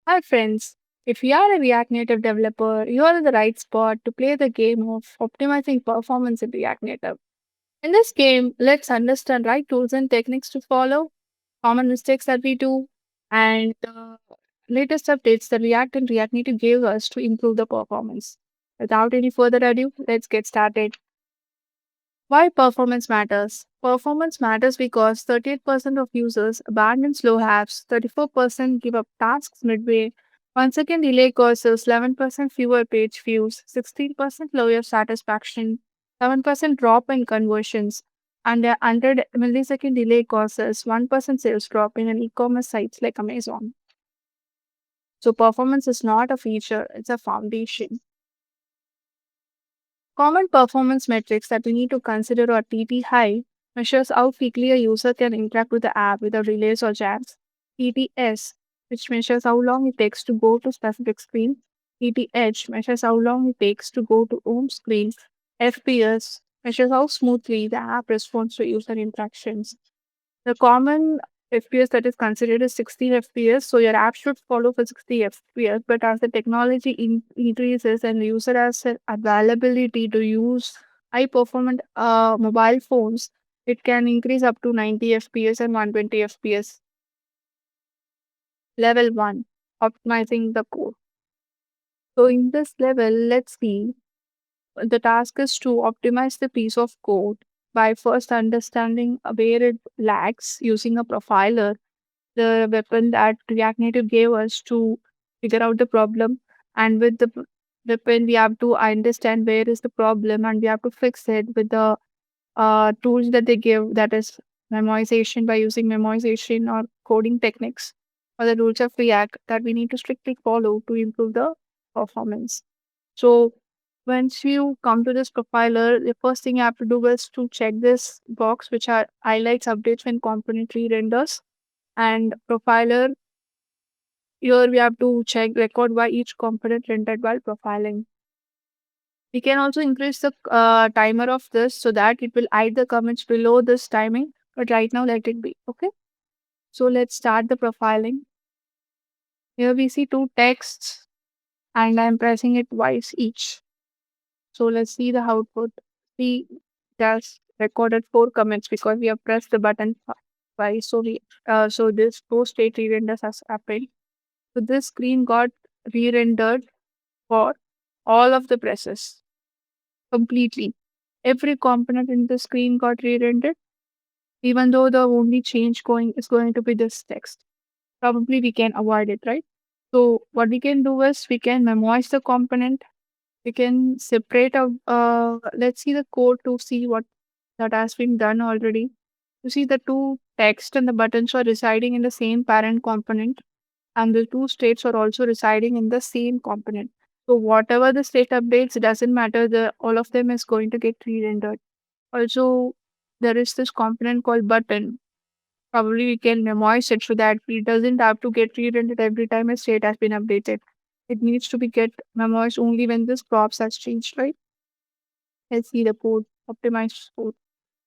Hi friends, if you are a React Native developer, you are in the right spot to play the game of optimizing performance in React Native. In this game, let's understand right tools and techniques to follow, common mistakes that we do, and the latest updates that React and React Native gave us to improve the performance. Without any further ado, let's get started. Why performance matters? Performance matters because 38% of users abandon slow apps, 34% give up tasks midway, 1 second delay causes 11% fewer page views, 16% lower satisfaction, 7% drop in conversions, and a 100 millisecond delay causes 1% sales drop in an e-commerce sites like Amazon. So performance is not a feature, it's a foundation. Common performance metrics that we need to consider are TT-high, measures how quickly a user can interact with the app without delays or jams. TT-S, which measures how long it takes to go to specific screen. TT-H measures how long it takes to go to home screen. FPS measures how smoothly the app responds to user interactions. The common FPS that is considered is 60 FPS, so your app should follow for 60 FPS. But as the technology increases and the user has an availability to use high performant mobile phones, it can increase up to 90 FPS and 120 FPS. Level 1, optimizing the code. So in this level, let's see, the task is to optimize the piece of code by first understanding where it lags using a profiler, the weapon that React Native gave us to figure out the problem. And with the weapon, we have to understand where is the problem and we have to fix it with the tools that they give, that is memoization, by using memoization or coding techniques or the rules of React that we need to strictly follow to improve the performance. So once you come to this profiler, the first thing you have to do is to check this box, which are highlights updates when component re-renders. And profiler, here we have to check record by each component rendered while profiling. We can also increase the timer of this so that it will hide the comments below this timing. But right now, let it be. Okay. So let's start the profiling. Here we see two texts and I'm pressing it twice each. So let's see the output. We just recorded 4 comments because we have pressed the button twice. So this post state re-renders has happened. So this screen got re-rendered for all of the presses completely. Every component in the screen got re-rendered, even though the only change going is going to be this text. Probably we can avoid it, right? So what we can do is we can memoize the component. We can separate out. Let's see the code to see what that has been done already. You see the two text and the buttons are residing in the same parent component, and the two states are also residing in the same component. So whatever the state updates, it doesn't matter. The all of them is going to get re-rendered. Also, there is this component called button. Probably we can memoize it so that it doesn't have to get re-rendered every time a state has been updated. It needs to be get memoized only when this props has changed, right? Let's see the code, optimized code.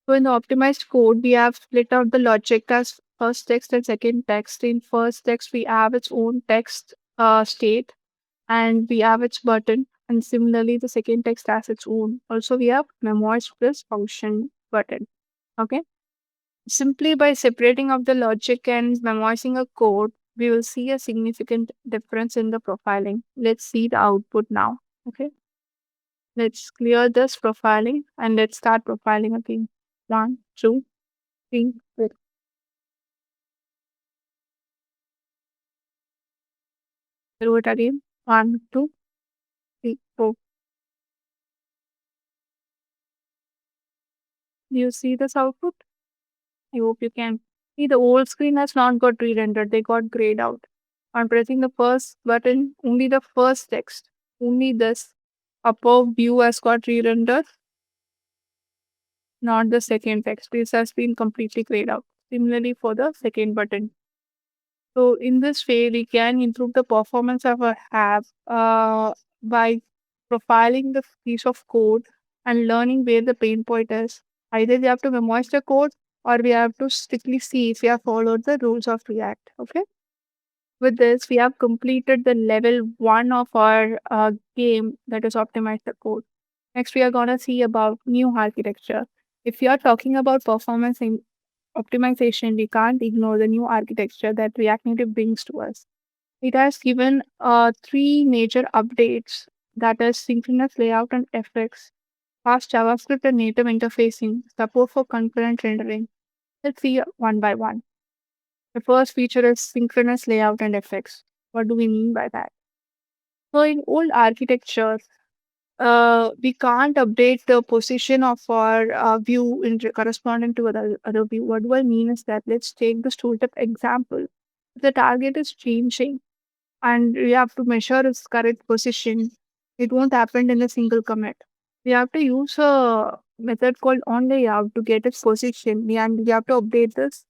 So in the optimized code, we have split out the logic as first text and second text. In first text, we have its own text state and we have its button. And similarly, the second text has its own. Also, we have memoized plus function button. Okay. Simply by separating out the logic and memoizing a code, we will see a significant difference in the profiling. Let's see the output now. Okay. Let's clear this profiling and let's start profiling again. One, two, three, four. Do it again. One, two, three, four. Do you see this output? I hope you can. See, the old screen has not got re-rendered. They got grayed out. On pressing the first button, only the first text, only this upper view has got re-rendered, not the second text. This has been completely grayed out. Similarly for the second button. So in this way, we can improve the performance of our app by profiling the piece of code and learning where the pain point is. Either we have to memorize the code or we have to strictly see if we have followed the rules of React. Okay. With this, we have completed the level one of our game, that is optimize the code. Next, we are going to see about new architecture. If you are talking about performance in optimization, we can't ignore the new architecture that React Native brings to us. It has given three major updates, that is synchronous layout and effects, fast JavaScript and native interfacing, support for concurrent rendering. Let's see one by one. The first feature is synchronous layout and effects. What do we mean by that? So in old architecture, we can't update the position of our view in corresponding to other view. What do I mean is that let's take the tooltip example. If the target is changing and we have to measure its correct position, it won't happen in a single commit. We have to use a method called onLayout to get its position, and we have to update this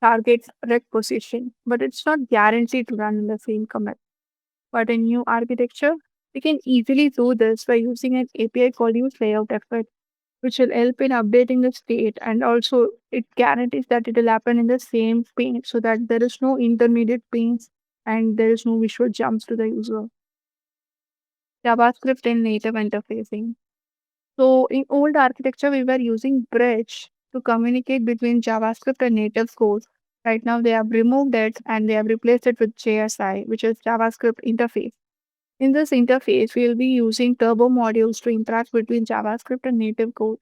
target's correct position. But it's not guaranteed to run in the same commit. But in new architecture, we can easily do this by using an API called useLayoutEffect, which will help in updating the state, and also it guarantees that it will happen in the same pane so that there is no intermediate panes and there is no visual jumps to the user. JavaScript and native interfacing. So in old architecture, we were using bridge to communicate between JavaScript and native code. Right now, they have removed it and they have replaced it with JSI, which is JavaScript interface. In this interface, we'll be using turbo modules to interact between JavaScript and native code.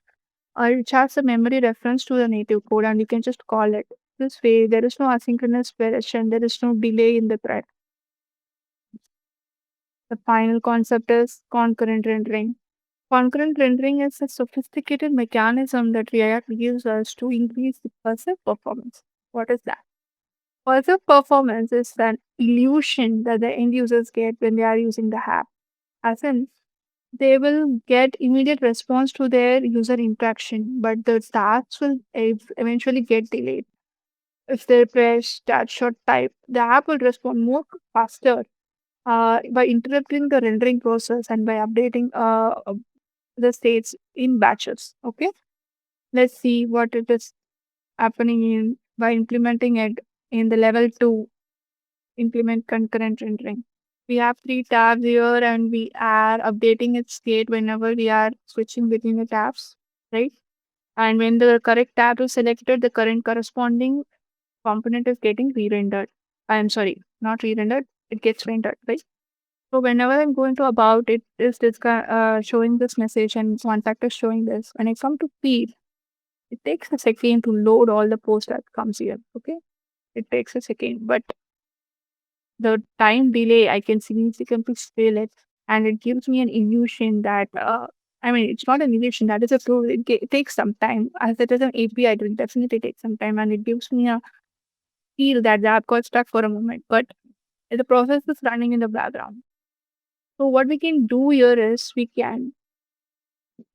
It has a memory reference to the native code and you can just call it. This way, there is no asynchronous version, there is no delay in the thread. The final concept is concurrent rendering. Concurrent rendering is a sophisticated mechanism that React uses to increase the recursive performance. What is that? Recursive performance is an illusion that the end users get when they are using the app. As in, they will get immediate response to their user interaction, but the tasks will eventually get delayed. If they press start short type, the app will respond more faster by interrupting the rendering process and by updating the states in batches. Okay, let's see what it is happening in by implementing it in the level 2 implement concurrent rendering. We have three tabs here and we are updating its state whenever we are switching between the tabs, right? And when the correct tab is selected, the current corresponding component is getting re-rendered. I am sorry, not re-rendered, it gets rendered, right? So whenever I'm going to about it is this showing this message and one factor showing this. When I come to feed, it takes a second to load all the post that comes here. Okay. It takes a second. But the time delay I can significantly feel it, and it gives me an illusion that I mean it's not an illusion, that is a truth. It takes some time. As it is an API, it will definitely take some time, and it gives me a feel that the app got stuck for a moment. But the process is running in the background. So what we can do here is we can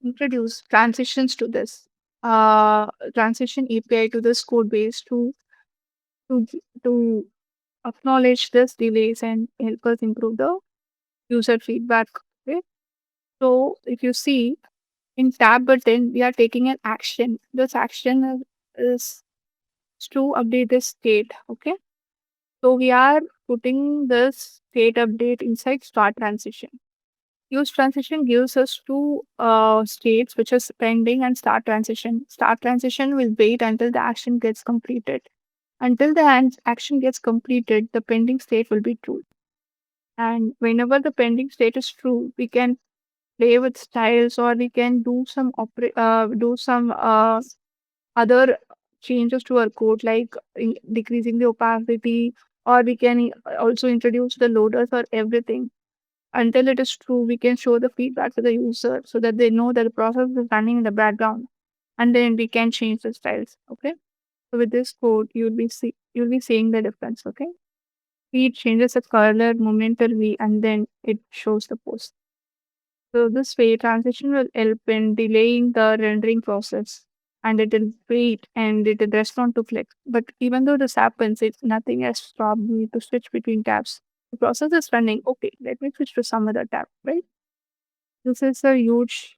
introduce transitions to this transition API to this code base to to acknowledge this delays and help us improve the user feedback. Okay. So if you see in tab button, we are taking an action. This action is to update this state. Okay. So we are putting this state update inside start transition. Use transition gives us two states, which is pending and start transition. Start transition will wait until the action gets completed. Until the action gets completed, the pending state will be true. And whenever the pending state is true, we can play with styles or we can do some other changes to our code, like decreasing the opacity, or we can also introduce the loaders or everything. Until it is true, we can show the feedback to the user so that they know that the process is running in the background, and then we can change the styles. Okay. So with this code, you'll be seeing the difference. Okay. It changes the color momentarily, and then it shows the post. So this way, transition will help in delaying the rendering process, and it will wait and it will respond to clicks. But even though this happens, it's nothing has stopped me to switch between tabs. The process is running. Okay, let me switch to some other tab, right? This is a huge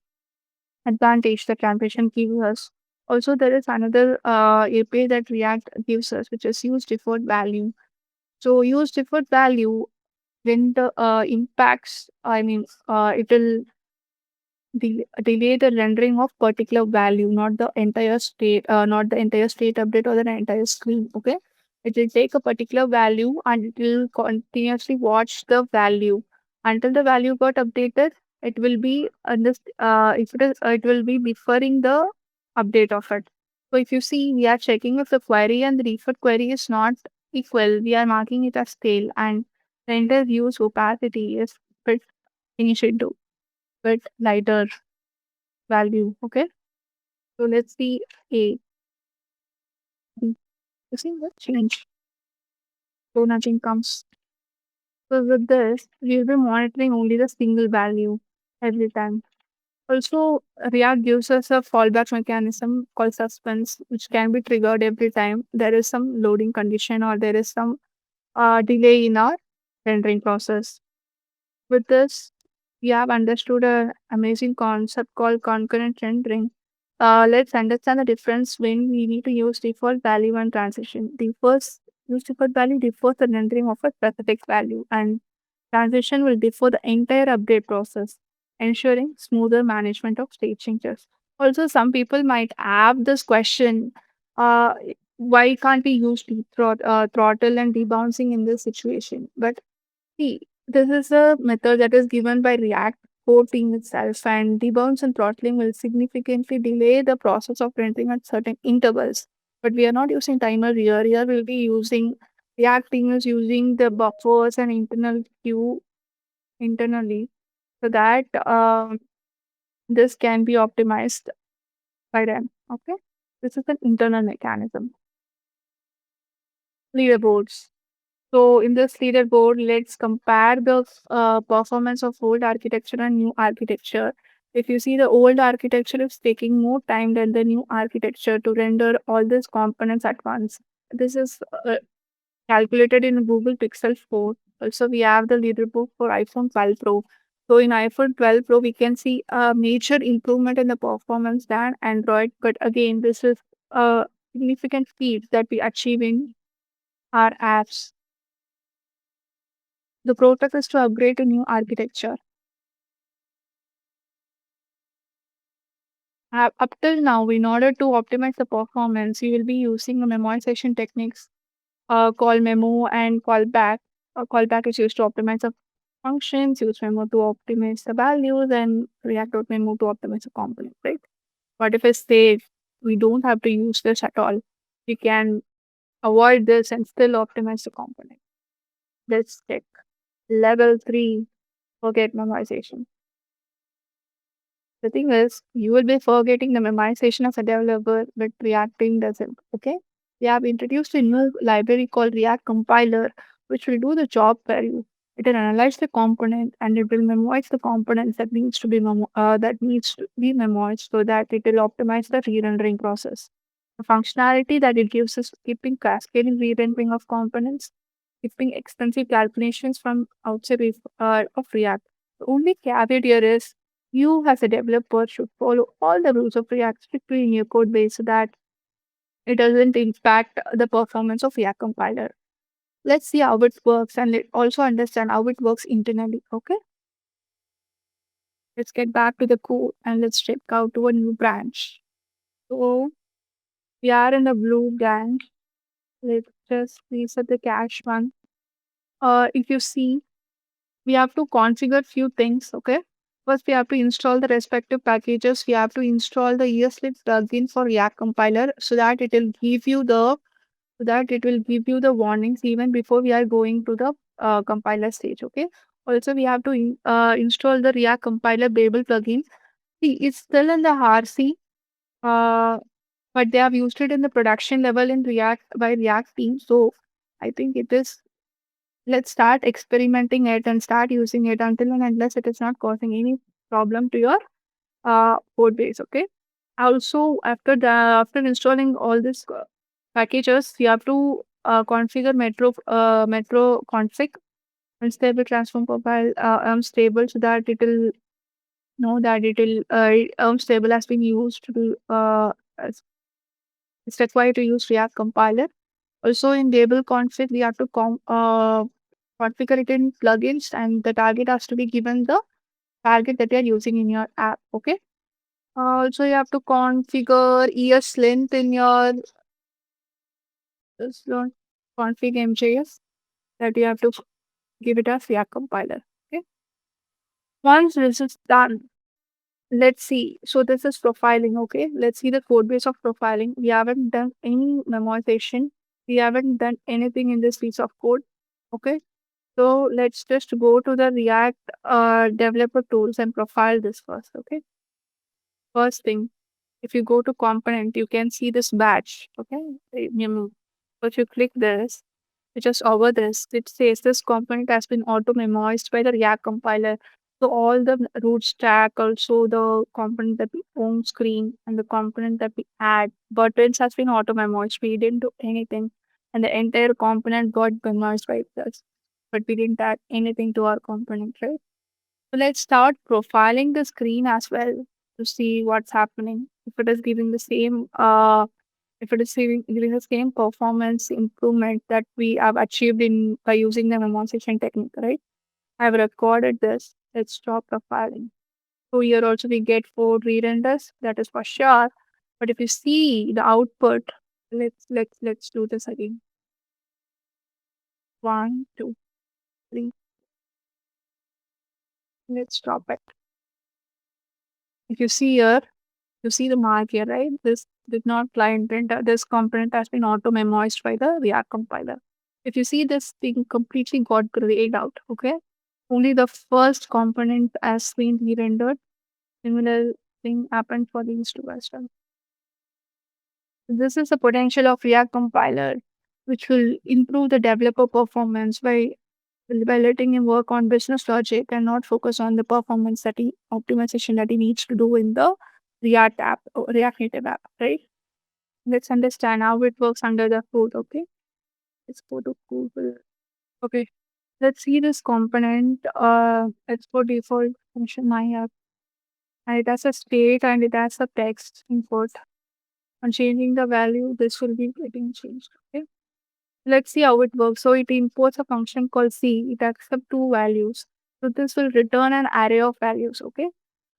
advantage that transition gives us. Also, there is another API that React gives us, which is use deferred value. So use deferred value when the impacts, it will delay the rendering of particular value, not the entire state update or the entire screen. Okay, it will take a particular value and it will continuously watch the value until the value got updated. It will be if it is, it will be deferring the update of it. So if you see, we are checking if the query and the deferred query is not equal. We are marking it as fail, and render views opacity is bit initial bit lighter value. Okay. So let's see A. B. You see the change. So nothing comes. So with this, we'll be monitoring only the single value every time. Also, React gives us a fallback mechanism called Suspense, which can be triggered every time there is some loading condition or there is some delay in our rendering process. With this, we have understood an amazing concept called concurrent rendering. Let's understand the difference when we need to use default value and transition. The first use default value defers the rendering of a specific value, and transition will defer the entire update process, ensuring smoother management of state changes. Also, some people might have this question: uh, why can't we use throttle and debouncing in this situation? But see, this is a method that is given by React core team itself, and debounce and throttling will significantly delay the process of rendering at certain intervals. But we are not using timer here. Here we'll be using React team is using the buffers and internal queue internally so that this can be optimized by them. Okay, this is an internal mechanism. Leaderboards. So in this leaderboard, let's compare the performance of old architecture and new architecture. If you see the old architecture is taking more time than the new architecture to render all these components at once. This is calculated in Google Pixel 4. Also, we have the leaderboard for iPhone 12 Pro. So in iPhone 12 Pro, we can see a major improvement in the performance than Android. But again, this is a significant speed that we achieve in our apps. The protocol is to upgrade to new architecture. Up till now, in order to optimize the performance, you will be using the memoization techniques called memo and callback. Callback is used to optimize the functions, use memo to optimize the values, and React.memo to optimize the component, right? But if I say we don't have to use this at all, we can avoid this and still optimize the component. Let's check. Level 3, forget memoization. The thing is, you will be forgetting the memoization of a developer, but Reacting doesn't. Okay? We have introduced a new library called React Compiler, which will do the job for you. It will analyze the component and it will memorize the components that needs to be memoized so that it will optimize the re-rendering process. The functionality that it gives is keeping cascading re-rendering of components, keeping extensive calculations from outside of React. The only caveat here is you, as a developer, should follow all the rules of React strictly in your code base so that it doesn't impact the performance of React compiler. Let's see how it works and also understand how it works internally. Okay, let's get back to the code and let's check out to a new branch. So we are in the blue branch. Let's just reset the cache one. If you see, we have to configure few things. Okay, first we have to install the respective packages. We have to install the ESLint plugin for React compiler so that it will give you the warnings even before we are going to the compiler stage. Okay, also we have to install the React compiler Babel plugin. See, it's still in the RC, uh, but they have used it in the production level in React by React team. So I think it is, let's start experimenting it and start using it until and unless it is not causing any problem to your code base. Okay, also after installing all these packages, you have to configure metro config unstable transform profile unstable so that it will know that it will unstable has been used to as it's required to use React compiler. Also in label config, we have to configure it in plugins, and the target has to be given the target that you are using in your app. Okay. Also, you have to configure ES length in your just don't config MJS that you have to give it as React compiler. Okay. Once this is done, let's see. So this is profiling. Okay. Let's see the code base of profiling. We haven't done any memoization. We haven't done anything in this piece of code. Okay. So let's just go to the React developer tools and profile this first. Okay. First thing, if you go to component, you can see this batch. Okay. If you click this, just over this, it says this component has been auto memoized by the React compiler. So all the root stack, also the component that we home screen and the component that we add, buttons has been auto memoized. We didn't do anything. And the entire component got memoized by us. But we didn't add anything to our component, right? So let's start profiling the screen as well to see what's happening. If it is giving the same if it is giving the same performance improvement that we have achieved in by using the memoization technique, right? I've recorded this. Let's stop profiling. So here also we get 4 re-renders, that is for sure. But if you see the output, let's do this again. 1, 2, 3. Let's stop it. If you see here, you see the mark here, right? This did not client print. This component has been auto memoized by the React compiler. If you see this thing completely got grayed out, okay? Only the first component has been re-rendered. Similar thing happened for these two as well. This is the potential of React compiler, which will improve the developer performance by letting him work on business logic and not focus on the performance that he optimization that he needs to do in the React app or React Native app, right? Let's understand how it works under the code, okay? Let's go to Google. Okay, let's see this component. It's for default function my app, and it has a state and it has a text input. On changing the value, this will be getting changed. Okay. Let's see how it works. So it imports a function called C. It accepts 2 values. So this will return an array of values. Okay.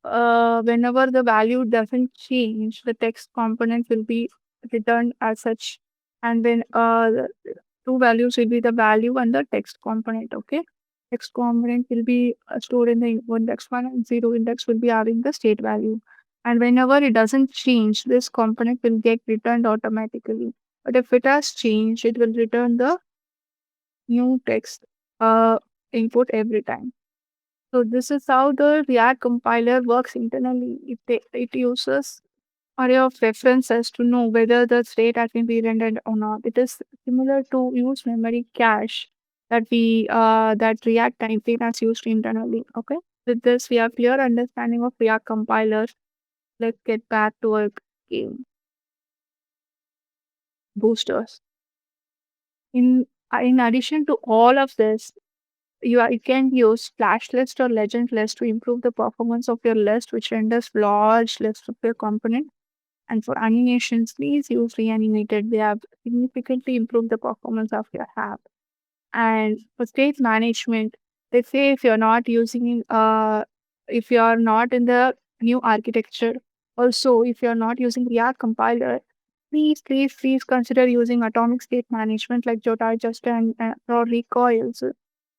Whenever the value doesn't change, the text component will be returned as such. And then the 2 values will be the value and the text component. Okay. Text component will be stored in the index 1 and 0 index will be having the state value. And whenever it doesn't change, this component will get returned automatically. But if it has changed, it will return the new text uh, input every time. So this is how the React compiler works internally. It uses array of references to know whether the state has been re-rendered or not. It is similar to use memory cache that React typing has used internally. Okay. With this, we have clear understanding of React compilers. Let's get back to our game boosters. In addition to all of this, you can use FlashList or Legend List to improve the performance of your list, which renders large lists of your component. And for animations, please use Reanimated. They have significantly improved the performance of your app. And for state management, they say if you are not in the new architecture, also if you are not using React compiler, please consider using atomic state management like Jotai, Justin, or Recoil. So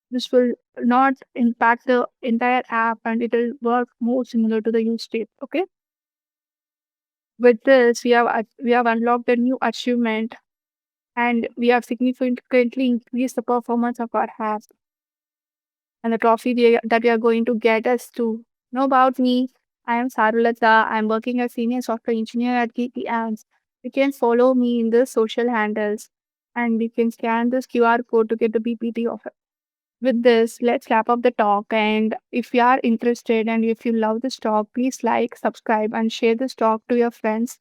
this will not impact the entire app and it will work more similar to the use state. Okay. With this, we have unlocked a new achievement and we have significantly increased the performance of our app. And the trophy that we are going to get us to know about me. I am Sarulatha. I'm working as senior software engineer at GeekyAnts. You can follow me in the social handles and you can scan this QR code to get the BPT of it. With this, let's wrap up the talk. And if you are interested and if you love this talk, please like, subscribe, and share this talk to your friends.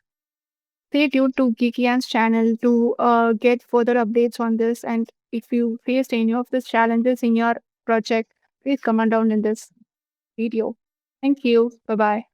Stay tuned to GeekyAnts channel to get further updates on this. And if you faced any of these challenges in your project, please comment down in this video. Thank you. Bye bye.